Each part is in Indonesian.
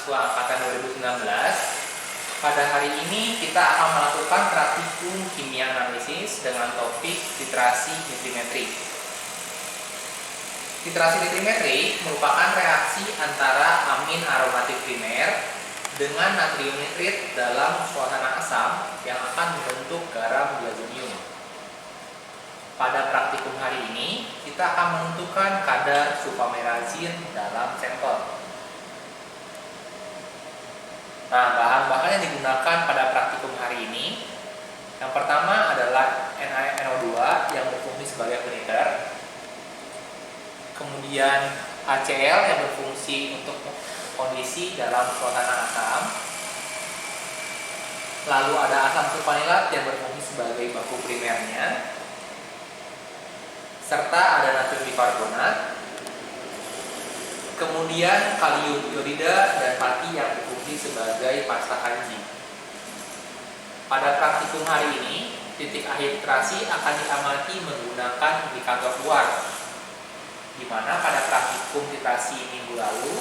mahasiswa angkatan 2019. Pada hari ini kita akan melakukan praktikum kimia analisis dengan topik titrasi nitrimetri. Titrasi nitrimetri merupakan reaksi antara amin aromatik primer dengan natrium nitrit dalam suasana asam yang akan membentuk garam glazonium. Pada praktikum hari ini, kita akan menentukan kadar sulfamerazin dalam sampel. Nah, bahan-bahan yang digunakan pada praktikum hari ini, yang pertama adalah NaNO2 yang berfungsi sebagai peniter, kemudian HCl yang berfungsi untuk kondisi dalam suasana asam, lalu ada asam sulfanilat yang berfungsi sebagai baku primernya, serta ada natrium bikarbonat, kemudian kalium iodida dan pati yang berfungsi sebagai pasta kanji. Pada praktikum hari ini, titik akhir titrasi akan diamati menggunakan indikator luar, di mana pada praktikum titrasi minggu lalu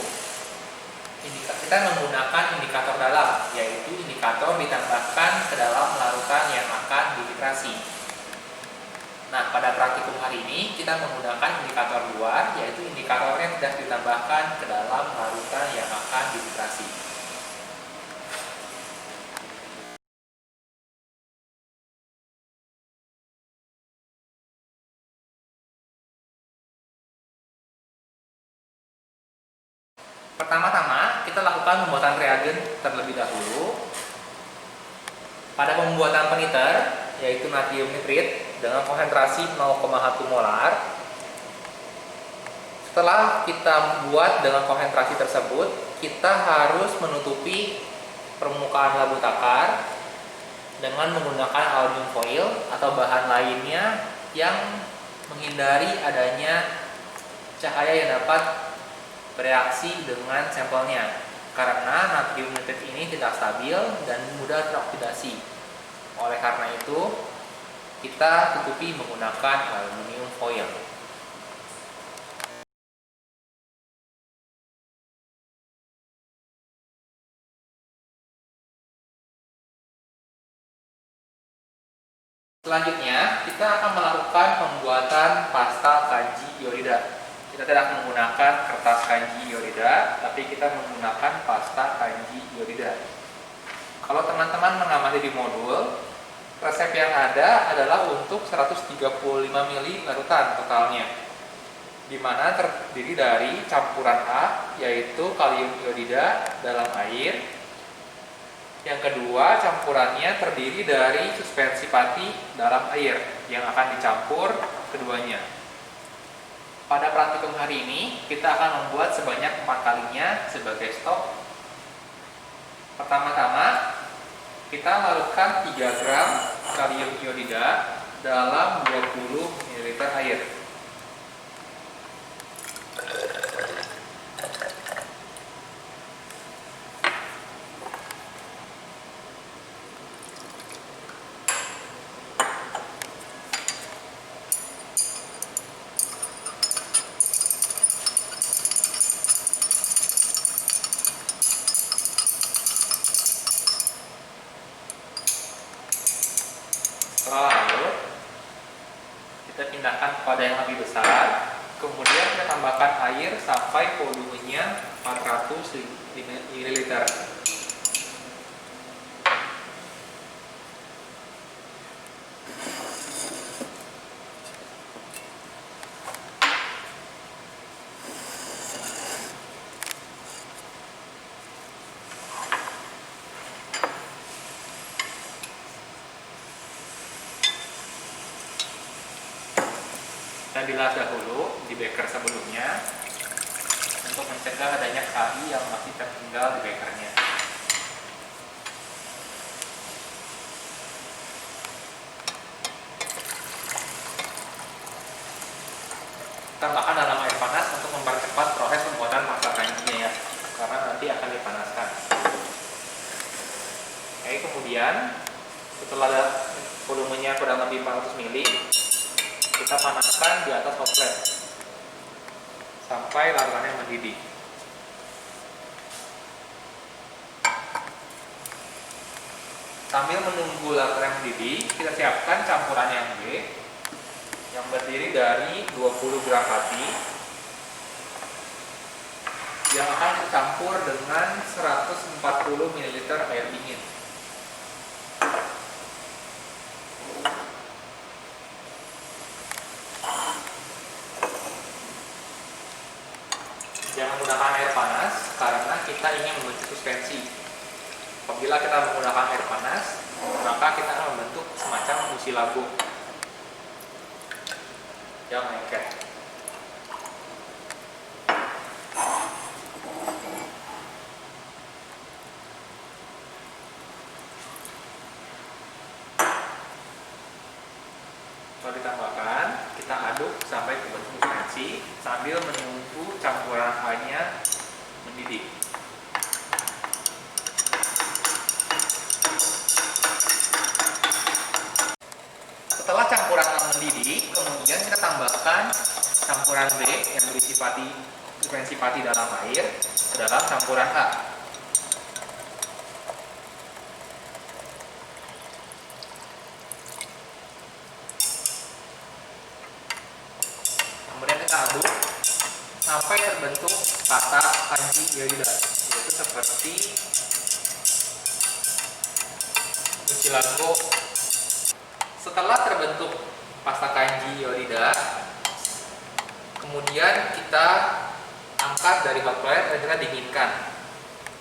kita menggunakan indikator dalam, yaitu indikator ditambahkan ke dalam larutan yang akan dititrasi. Nah, pada praktikum hari ini kita menggunakan indikator luar, yaitu indikatornya tidak ditambahkan ke dalam larutan yang akan dititrasi. Pertama-tama kita lakukan pembuatan reagen terlebih dahulu. Pada pembuatan peniter, yaitu natrium nitrit dengan konsentrasi 0,1 molar. Setelah kita buat dengan konsentrasi tersebut, kita harus menutupi permukaan labu takar dengan menggunakan aluminium foil atau bahan lainnya yang menghindari adanya cahaya yang dapat bereaksi dengan sampelnya, karena natrium nitrit ini tidak stabil dan mudah teroksidasi. Oleh karena itu, kita tutupi menggunakan aluminium foil. Selanjutnya, kita akan melakukan pembuatan pasta kanji iodida. Kita tidak menggunakan kertas kanji iodida, tapi kita menggunakan pasta kanji iodida. Kalau teman-teman mengamati di modul, resep yang ada adalah untuk 135 ml larutan totalnya, di mana terdiri dari campuran A, yaitu kalium iodida dalam air. Yang kedua, campurannya terdiri dari suspensi pati dalam air yang akan dicampur keduanya. Pada praktikum hari ini, kita akan membuat sebanyak 4 kalinya sebagai stok. Pertama-tama, kita larutkan 3 gram kalium iodida dalam 20 ml air. Setelah larut, kita pindahkan kepada yang lebih besar. Kemudian kita tambahkan air sampai volumenya 400 ml. Kita bilas dahulu di beker sebelumnya untuk mencegah adanya kali yang masih tertinggal di bekernya. Tambahkan dalam air panas untuk mempercepat proses pembuatan pasta kanjinya ya, karena nanti akan dipanaskan. Oke, kemudian setelah volumenya kurang lebih 400 ml, kita panaskan di atas hot plate sampai larutannya mendidih. Sambil menunggu larutan yang mendidih, kita siapkan campuran yang B yang berdiri dari 20 gram pati yang akan dicampur dengan 140 ml air dingin. Jangan menggunakan air panas karena kita ingin membentuk suspensi. Apabila kita menggunakan air panas, maka kita akan membentuk semacam mucilago yang lengket. Kalau ditambahkan, kita aduk sampai terbentuk suspensi sambil menunggu campuran A-nya mendidih. Setelah campuran A mendidih, kemudian kita tambahkan campuran B yang berisi suspensi pati dalam air ke dalam campuran A. Kemudian kita aduk sampai terbentuk pasta kanji iorida, yaitu seperti mucilago. Setelah terbentuk pasta kanji iorida, kemudian kita angkat dari hot plate dan kita dinginkan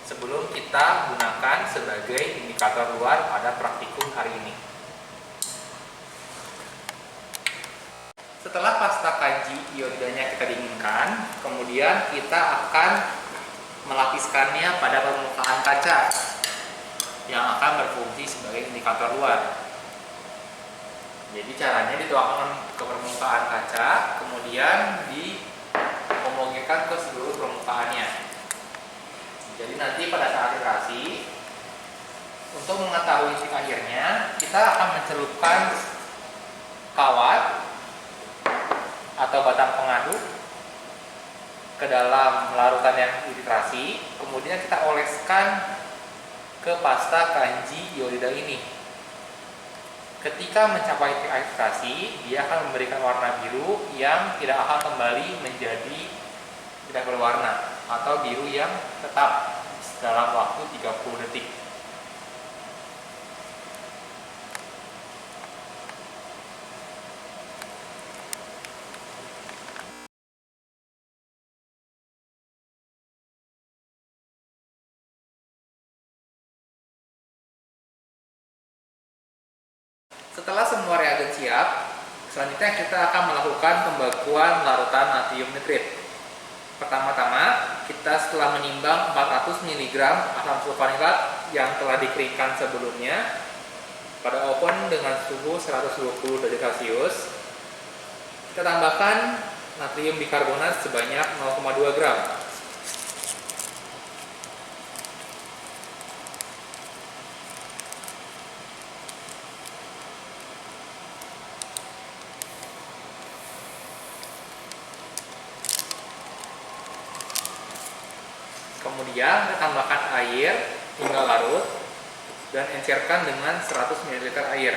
sebelum kita gunakan sebagai indikator luar pada praktikum hari ini. Setelah pasta kanji ioridanya kita dinginkan, kemudian kita akan melapiskannya pada permukaan kaca yang akan berfungsi sebagai indikator luar. Jadi caranya dituangkan ke permukaan kaca, kemudian dihomogenkan ke seluruh permukaannya. Jadi nanti pada saat iterasi, untuk mengetahui titik akhirnya, kita akan mencelupkan kawat atau batang pengaduk ke dalam larutan yang diterasi, kemudian kita oleskan ke pasta kanji iorida ini. Ketika mencapai titik akhir, dia akan memberikan warna biru yang tidak akan kembali menjadi tidak berwarna atau biru yang tetap dalam waktu 30 detik. Setelah semua reagen siap, selanjutnya kita akan melakukan pembakuan larutan natrium nitrit. Pertama-tama, kita setelah menimbang 400 mg asam sulfanilat yang telah dikeringkan sebelumnya pada oven dengan suhu 120 derajat Celcius, kita tambahkan natrium bikarbonat sebanyak 0,2 gram. Kemudian kita tambahkan air hingga larut dan encerkan dengan 100 ml air.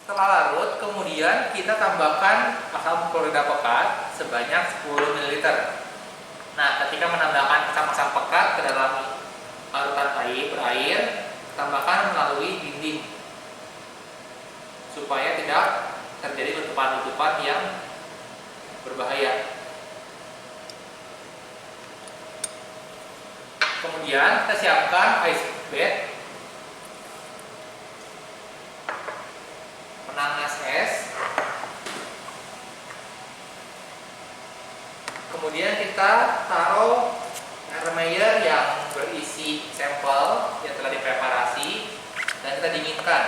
Setelah larut, kemudian kita tambahkan asam klorida pekat sebanyak 10 ml. Nah, ketika menambahkan asam pekat ke dalam larutan berair, tambahkan melalui dinding supaya tidak terjadi letupan-letupan yang berbahaya. Kemudian kita siapkan ice bed, penanas es. Kemudian kita taruh Erlenmeyer yang berisi sampel yang telah dipreparasi dan kita dinginkan.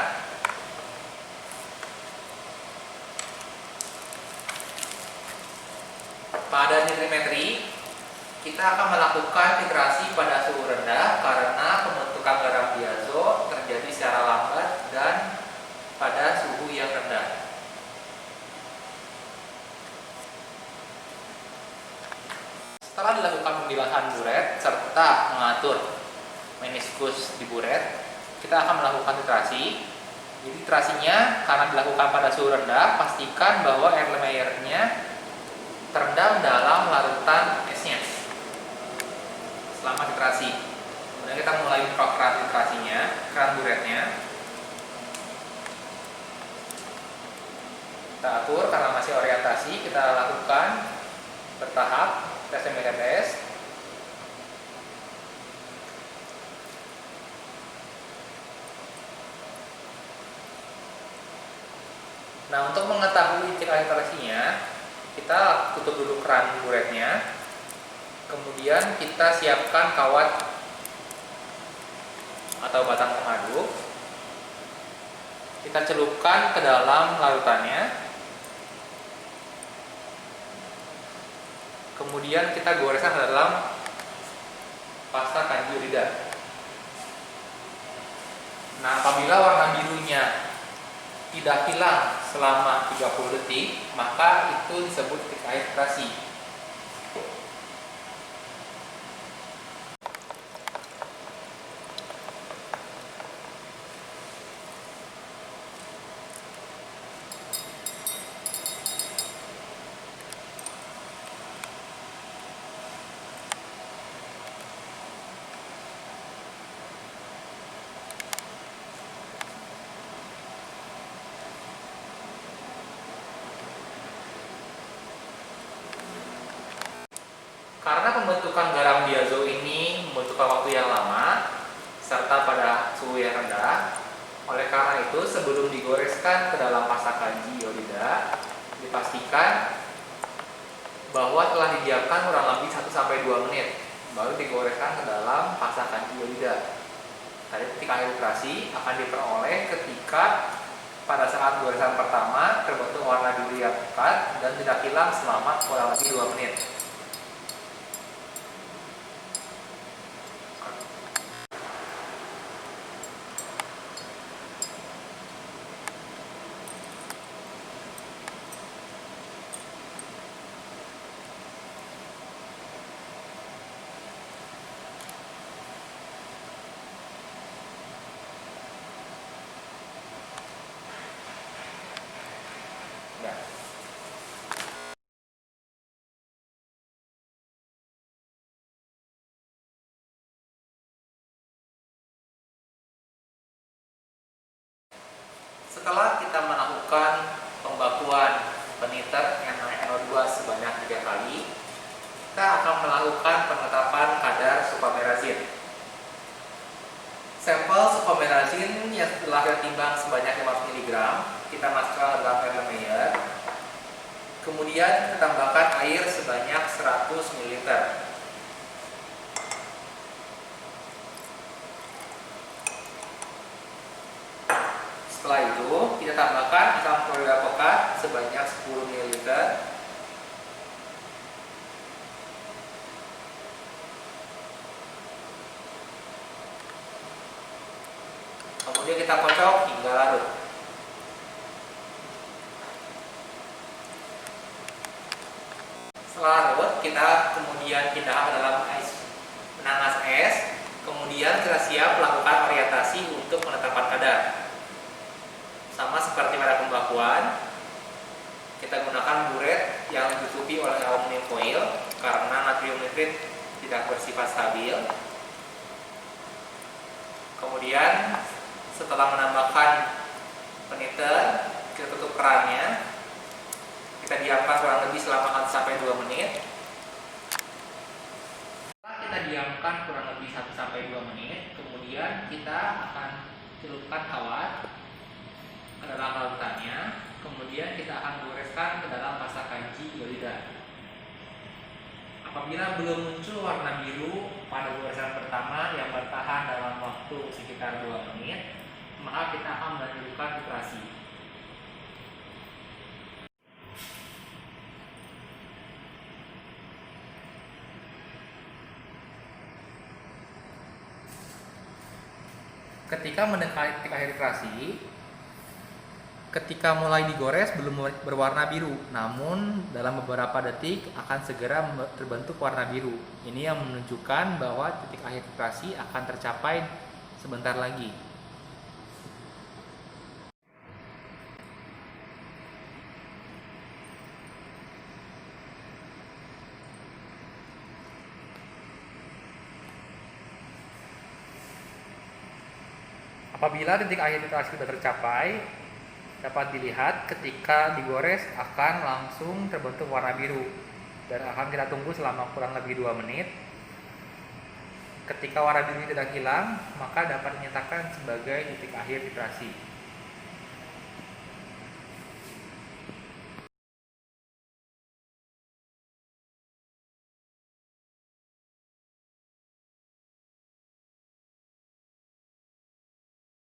Pada nitrimetri, kita akan melakukan titrasi pada suhu rendah karena pembentukan garam diazo terjadi secara lambat dan pada suhu yang rendah. Setelah dilakukan pemilahan buret serta mengatur meniskus di buret, kita akan melakukan titrasi. Jadi titrasinya karena dilakukan pada suhu rendah, pastikan bahwa Erlenmeyernya terendam dalam larutan esnya selama titrasi. Kemudian kita mulai buka keran titrasinya, keran buretnya. Kita atur karena masih orientasi, kita lakukan bertahap, tes tes. Nah, untuk mengetahui cek titrasinya, kita tutup dulu keran buretnya. Kemudian kita siapkan kawat atau batang pengaduk. Kita celupkan ke dalam larutannya. Kemudian kita goreskan ke dalam pasta kanji iorida. Nah, apabila warna birunya tidak hilang selama 30 detik, maka itu disebut titik air titrasi. Karena pembentukan garam diazo ini membutuhkan waktu yang lama serta pada suhu yang rendah, oleh karena itu sebelum digoreskan ke dalam pasta kanji iorida, dipastikan bahwa telah didiamkan kurang lebih 1-2 menit baru digoreskan ke dalam pasta kanji iorida. Tadi titik air titrasi akan diperoleh ketika pada saat goresan pertama terbentuk warna biru yang pekat dan tidak hilang selama kurang lebih 2 menit. Nah, setelah kita melakukan pembakuan peniter NaNO2 sebanyak 3 kali, kita akan melakukan penetapan kadar sulfamerazin. Sampel sulfamerazin yang telah kita timbang sebanyak 5 mg, kita masukkan dalam Erlenmeyer. Kemudian kita tambahkan air sebanyak 100 ml. Setelah itu, kita tambahkan asam klorida pekat sebanyak 10 ml. Kemudian kita kocok hingga larut. Setelah larut, kita kemudian pindahkan ke dalam penanas es. Kemudian kita siap melakukan orientasi untuk penetapan kadar. Sama seperti pada pembakuan, kita gunakan buret yang ditutupi oleh aluminium foil karena natrium nitrit tidak bersifat stabil. Kemudian setelah menambahkan peniter, kita tutup kerannya. Kita diamkan kurang lebih selama 1-2 menit. Setelah kita diamkan kurang lebih 1-2 menit, kemudian kita akan celupkan kawat ke dalam larutannya. Kemudian kita akan goreskan ke dalam pasta kanji iorida. Apabila belum muncul warna biru pada goresan pertama yang bertahan dalam waktu sekitar 2 menit, maka kita akan melanjutkan titrasi. Ketika mendekati titik akhir literasi, ketika mulai digores belum berwarna biru, namun dalam beberapa detik akan segera terbentuk warna biru. Ini yang menunjukkan bahwa titik akhir literasi akan tercapai sebentar lagi. Apabila titik akhir literasi sudah tercapai, dapat dilihat ketika digores akan langsung terbentuk warna biru dan akan kita tunggu selama kurang lebih 2 menit. Ketika warna biru tidak hilang, maka dapat dinyatakan sebagai titik akhir literasi.